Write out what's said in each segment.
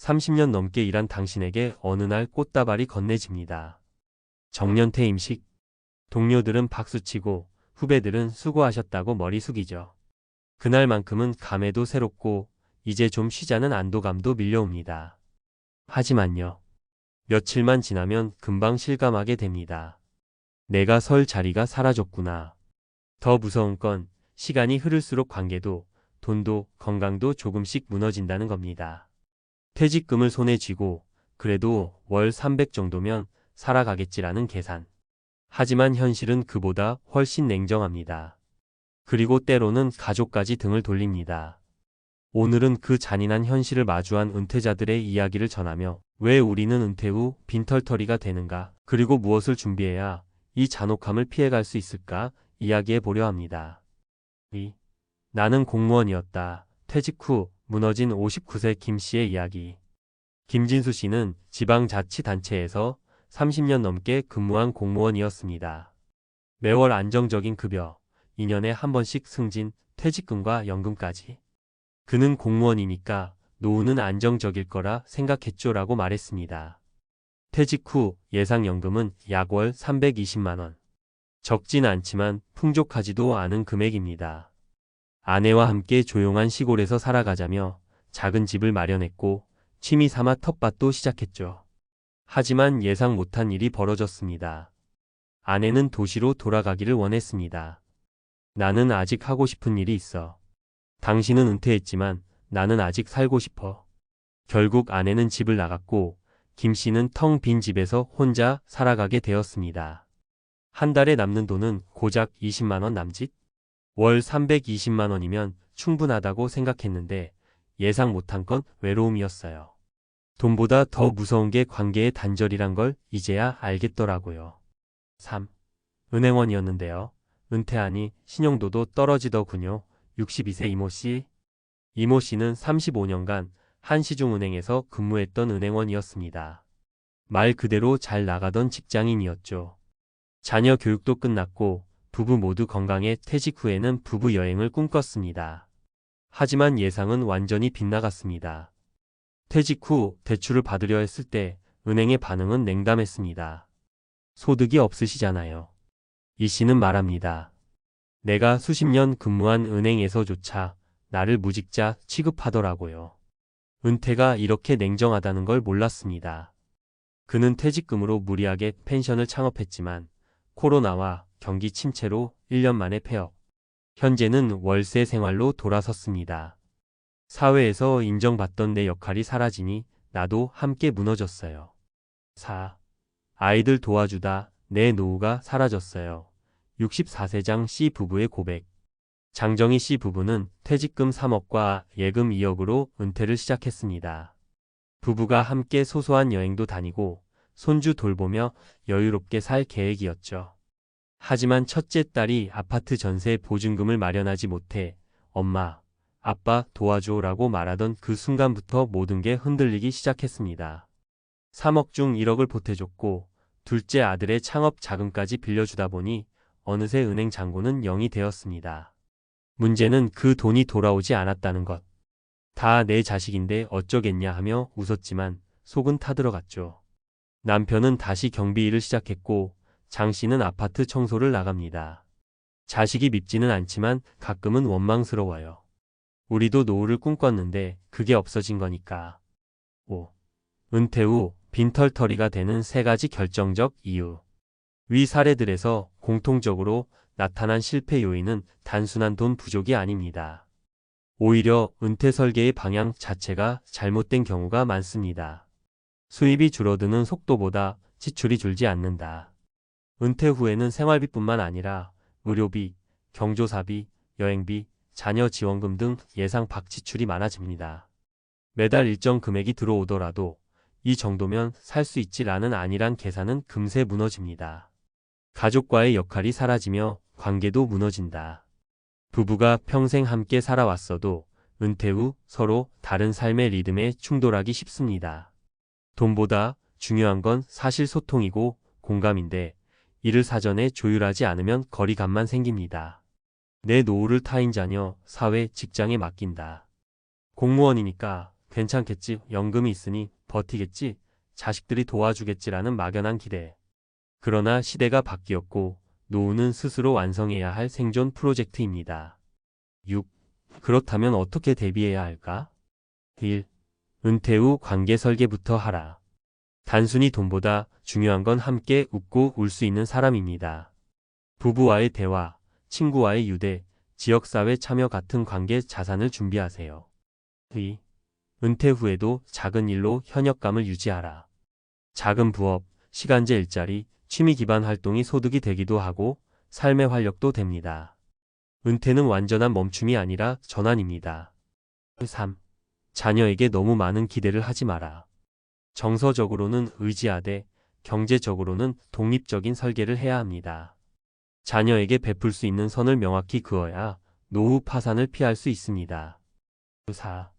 30년 넘게 일한 당신에게 어느 날 꽃다발이 건네집니다. 정년퇴임식. 동료들은 박수치고 후배들은 수고하셨다고 머리 숙이죠. 그날만큼은 감회도 새롭고 이제 좀 쉬자는 안도감도 밀려옵니다. 하지만요. 며칠만 지나면 금방 실감하게 됩니다. 내가 설 자리가 사라졌구나. 더 무서운 건 시간이 흐를수록 관계도, 돈도, 건강도 조금씩 무너진다는 겁니다. 퇴직금을 손에 쥐고 그래도 월 300 정도면 살아가겠지라는 계산. 하지만 현실은 그보다 훨씬 냉정합니다. 그리고 때로는 가족까지 등을 돌립니다. 오늘은 그 잔인한 현실을 마주한 은퇴자들의 이야기를 전하며 왜 우리는 은퇴 후 빈털터리가 되는가, 그리고 무엇을 준비해야 이 잔혹함을 피해갈 수 있을까 이야기해 보려 합니다. 나는 공무원이었다. 퇴직 후 무너진 59세 김 씨의 이야기. 김진수 씨는 지방자치단체에서 30년 넘게 근무한 공무원이었습니다. 매월 안정적인 급여, 2년에 한 번씩 승진, 퇴직금과 연금까지. 그는 공무원이니까 노후는 안정적일 거라 생각했죠라고 말했습니다. 퇴직 후 예상연금은 약 월 320만 원. 적진 않지만 풍족하지도 않은 금액입니다. 아내와 함께 조용한 시골에서 살아가자며 작은 집을 마련했고 취미 삼아 텃밭도 시작했죠. 하지만 예상 못한 일이 벌어졌습니다. 아내는 도시로 돌아가기를 원했습니다. 나는 아직 하고 싶은 일이 있어. 당신은 은퇴했지만 나는 아직 살고 싶어. 결국 아내는 집을 나갔고 김 씨는 텅 빈 집에서 혼자 살아가게 되었습니다. 한 달에 남는 돈은 고작 20만 원 남짓? 월 320만 원이면 충분하다고 생각했는데 예상 못한 건 외로움이었어요. 돈보다 더 무서운 게 관계의 단절이란 걸 이제야 알겠더라고요. 3. 은행원이었는데요. 은퇴하니 신용도도 떨어지더군요. 62세 이모 씨. 이모 씨는 35년간 한시중은행에서 근무했던 은행원이었습니다. 말 그대로 잘 나가던 직장인이었죠. 자녀 교육도 끝났고 부부 모두 건강해 퇴직 후에는 부부 여행을 꿈꿨습니다. 하지만 예상은 완전히 빗나갔습니다. 퇴직 후 대출을 받으려 했을 때 은행의 반응은 냉담했습니다. 소득이 없으시잖아요. 이 씨는 말합니다. 내가 수십 년 근무한 은행에서조차 나를 무직자 취급하더라고요. 은퇴가 이렇게 냉정하다는 걸 몰랐습니다. 그는 퇴직금으로 무리하게 펜션을 창업했지만 코로나와 경기 침체로 1년 만에 폐업. 현재는 월세 생활로 돌아섰습니다. 사회에서 인정받던 내 역할이 사라지니 나도 함께 무너졌어요. 4. 아이들 도와주다 내 노후가 사라졌어요. 64세장 C 부부의 고백. 장정희 씨 부부는 퇴직금 3억과 예금 2억으로 은퇴를 시작했습니다. 부부가 함께 소소한 여행도 다니고 손주 돌보며 여유롭게 살 계획이었죠. 하지만 첫째 딸이 아파트 전세 보증금을 마련하지 못해 엄마, 아빠 도와줘라고 말하던 그 순간부터 모든 게 흔들리기 시작했습니다. 3억 중 1억을 보태줬고 둘째 아들의 창업 자금까지 빌려주다 보니 어느새 은행 잔고는 0이 되었습니다. 문제는 그 돈이 돌아오지 않았다는 것. 다 내 자식인데 어쩌겠냐 하며 웃었지만 속은 타들어갔죠. 남편은 다시 경비 일을 시작했고 장 씨는 아파트 청소를 나갑니다. 자식이 밉지는 않지만 가끔은 원망스러워요. 우리도 노후를 꿈꿨는데 그게 없어진 거니까. 5. 은퇴 후 빈털터리가 되는 3가지 결정적 이유. 위 사례들에서 공통적으로 나타난 실패 요인은 단순한 돈 부족이 아닙니다. 오히려 은퇴 설계의 방향 자체가 잘못된 경우가 많습니다. 수입이 줄어드는 속도보다 지출이 줄지 않는다. 은퇴 후에는 생활비뿐만 아니라 의료비, 경조사비, 여행비, 자녀 지원금 등 예상 밖 지출이 많아집니다. 매달 일정 금액이 들어오더라도 이 정도면 살 수 있지라는 안일한 계산은 금세 무너집니다. 가족과의 역할이 사라지며 관계도 무너진다. 부부가 평생 함께 살아왔어도 은퇴 후 서로 다른 삶의 리듬에 충돌하기 쉽습니다. 돈보다 중요한 건 사실 소통이고 공감인데 이를 사전에 조율하지 않으면 거리감만 생깁니다. 내 노후를 타인 자녀, 사회, 직장에 맡긴다. 공무원이니까 괜찮겠지, 연금이 있으니 버티겠지, 자식들이 도와주겠지라는 막연한 기대. 그러나 시대가 바뀌었고 노후는 스스로 완성해야 할 생존 프로젝트입니다. 6. 그렇다면 어떻게 대비해야 할까? 1. 은퇴 후 관계 설계부터 하라. 단순히 돈보다 중요한 건 함께 웃고 울 수 있는 사람입니다. 부부와의 대화, 친구와의 유대, 지역사회 참여 같은 관계 자산을 준비하세요. 2. 은퇴 후에도 작은 일로 현역감을 유지하라. 작은 부업, 시간제 일자리, 취미 기반 활동이 소득이 되기도 하고 삶의 활력도 됩니다. 은퇴는 완전한 멈춤이 아니라 전환입니다. 3. 자녀에게 너무 많은 기대를 하지 마라. 정서적으로는 의지하되 경제적으로는 독립적인 설계를 해야 합니다. 자녀에게 베풀 수 있는 선을 명확히 그어야 노후 파산을 피할 수 있습니다. 4.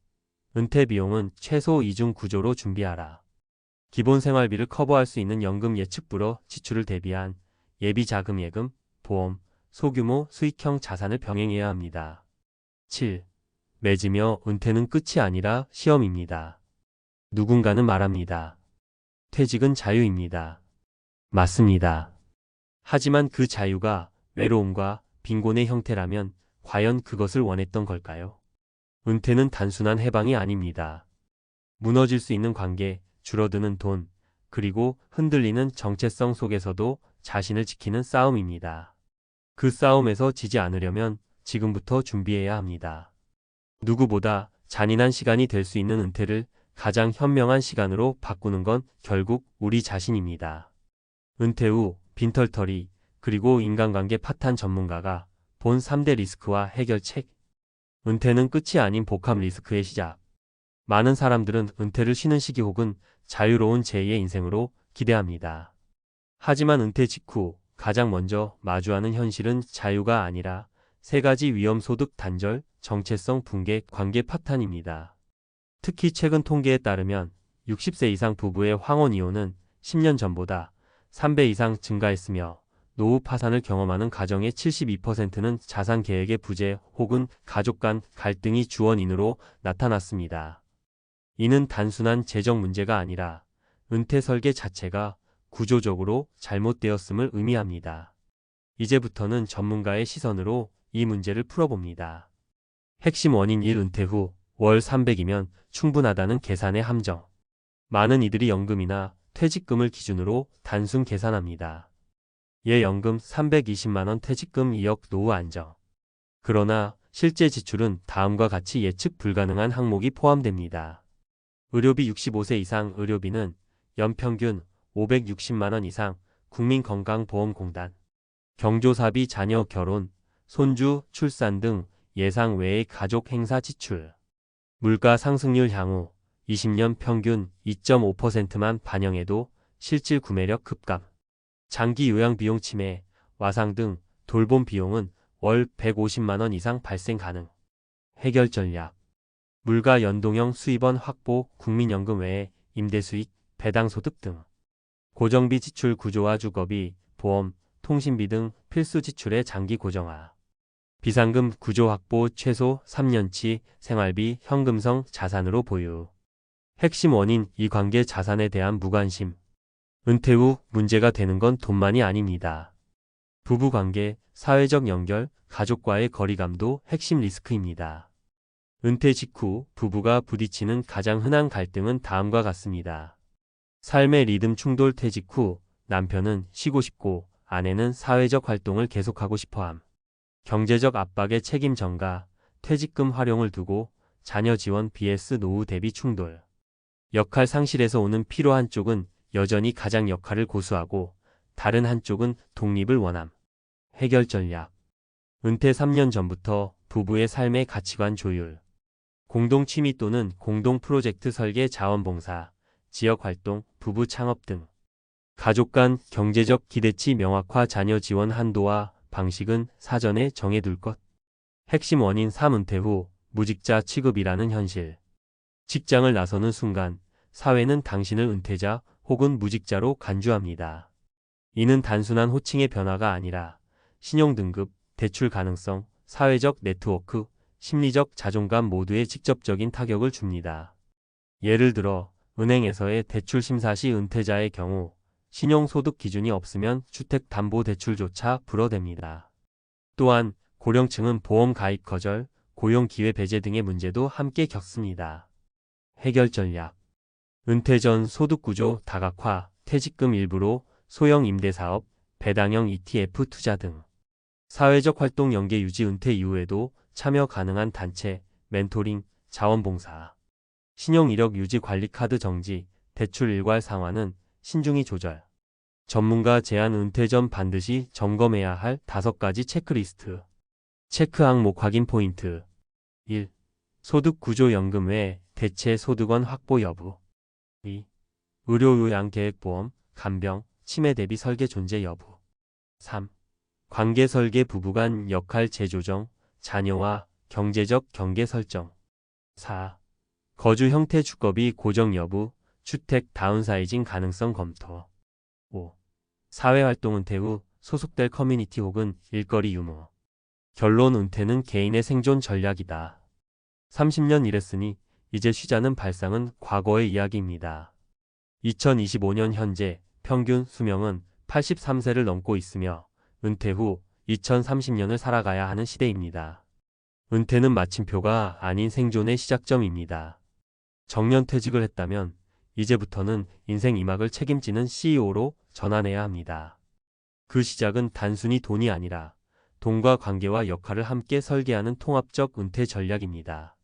은퇴 비용은 최소 이중 구조로 준비하라. 기본 생활비를 커버할 수 있는 연금 예측불허 지출을 대비한 예비 자금 예금, 보험, 소규모 수익형 자산을 병행해야 합니다. 7. 맺으며 은퇴는 끝이 아니라 시험입니다. 누군가는 말합니다. 퇴직은 자유입니다. 맞습니다. 하지만 그 자유가 외로움과 빈곤의 형태라면 과연 그것을 원했던 걸까요? 은퇴는 단순한 해방이 아닙니다. 무너질 수 있는 관계, 줄어드는 돈, 그리고 흔들리는 정체성 속에서도 자신을 지키는 싸움입니다. 그 싸움에서 지지 않으려면 지금부터 준비해야 합니다. 누구보다 잔인한 시간이 될 수 있는 은퇴를 가장 현명한 시간으로 바꾸는 건 결국 우리 자신입니다. 은퇴 후 빈털터리 그리고 인간관계 파탄 전문가가 본 3대 리스크와 해결책. 은퇴는 끝이 아닌 복합 리스크의 시작. 많은 사람들은 은퇴를 쉬는 시기 혹은 자유로운 제2의 인생으로 기대합니다. 하지만 은퇴 직후 가장 먼저 마주하는 현실은 자유가 아니라 3가지 위험 소득 단절, 정체성 붕괴, 관계 파탄입니다. 특히 최근 통계에 따르면 60세 이상 부부의 황혼 이혼은 10년 전보다 3배 이상 증가했으며 노후 파산을 경험하는 가정의 72%는 자산 계획의 부재 혹은 가족 간 갈등이 주 원인으로 나타났습니다. 이는 단순한 재정 문제가 아니라 은퇴 설계 자체가 구조적으로 잘못되었음을 의미합니다. 이제부터는 전문가의 시선으로 이 문제를 풀어봅니다. 핵심 원인 1. 은퇴 후 월 300이면 충분하다는 계산의 함정. 많은 이들이 연금이나 퇴직금을 기준으로 단순 계산합니다. 연금 320만원, 퇴직금 2억, 노후 안정. 그러나 실제 지출은 다음과 같이 예측 불가능한 항목이 포함됩니다. 의료비 65세 이상 의료비는 연평균 560만원 이상, 국민건강보험공단. 경조사비, 자녀 결혼, 손주, 출산 등 예상 외의 가족 행사 지출. 물가 상승률 향후 20년 평균 2.5%만 반영해도 실질 구매력 급감. 장기 요양 비용 치매, 와상 등 돌봄 비용은 월 150만원 이상 발생 가능. 해결 전략. 물가 연동형 수입원 확보, 국민연금 외에 임대수익, 배당소득 등. 고정비 지출 구조화, 주거비, 보험, 통신비 등 필수 지출의 장기 고정화. 비상금 구조 확보, 최소 3년치 생활비 현금성 자산으로 보유. 핵심 원인, 이관계 자산에 대한 무관심. 은퇴 후 문제가 되는 건 돈만이 아닙니다. 부부관계, 사회적 연결, 가족과의 거리감도 핵심 리스크입니다. 은퇴 직후 부부가 부딪히는 가장 흔한 갈등은 다음과 같습니다. 삶의 리듬 충돌. 퇴직 후 남편은 쉬고 싶고 아내는 사회적 활동을 계속하고 싶어함. 경제적 압박의 책임 전가, 퇴직금 활용을 두고 자녀 지원 vs 노후 대비 충돌. 역할 상실에서 오는 피로. 한쪽은 여전히 가장 역할을 고수하고 다른 한쪽은 독립을 원함. 해결 전략. 은퇴 3년 전부터 부부의 삶의 가치관 조율. 공동 취미 또는 공동 프로젝트 설계, 자원봉사, 지역활동, 부부 창업 등. 가족 간 경제적 기대치 명확화. 자녀 지원 한도와 방식은 사전에 정해둘 것. 핵심 원인 3. 은퇴 후 무직자 취급이라는 현실. 직장을 나서는 순간 사회는 당신을 은퇴자 혹은 무직자로 간주합니다. 이는 단순한 호칭의 변화가 아니라 신용등급, 대출 가능성, 사회적 네트워크, 심리적 자존감 모두에 직접적인 타격을 줍니다. 예를 들어 은행에서의 대출 심사 시 은퇴자의 경우 신용소득 기준이 없으면 주택담보대출조차 불허됩니다. 또한 고령층은 보험 가입 거절, 고용 기회 배제 등의 문제도 함께 겪습니다. 해결 전략. 은퇴 전 소득구조 다각화, 퇴직금 일부로 소형 임대사업, 배당형 ETF 투자 등. 사회적 활동 연계 유지 은퇴 이후에도 참여 가능한 단체, 멘토링, 자원봉사. 신용 이력 유지 관리 카드 정지, 대출 일괄 상환은 신중히 조절. 전문가 제안 은퇴 전 반드시 점검해야 할 5가지 체크리스트. 체크 항목 확인 포인트. 1. 소득구조연금 외 대체 소득원 확보 여부. 2. 의료요양계획보험, 간병, 치매 대비 설계 존재 여부. 3. 관계설계 부부간 역할 재조정, 자녀와 경제적 경계 설정. 4. 거주 형태 주거비 고정 여부, 주택 다운사이징 가능성 검토. 5. 사회활동 은퇴 후 소속될 커뮤니티 혹은 일거리 유무. 결론 은퇴는 개인의 생존 전략이다. 30년 일했으니 이제 쉬자는 발상은 과거의 이야기입니다. 2025년 현재 평균 수명은 83세를 넘고 있으며 은퇴 후 2030년을 살아가야 하는 시대입니다. 은퇴는 마침표가 아닌 생존의 시작점입니다. 정년퇴직을 했다면 이제부터는 인생 2막을 책임지는 CEO로 전환해야 합니다. 그 시작은 단순히 돈이 아니라 돈과 관계와 역할을 함께 설계하는 통합적 은퇴 전략입니다.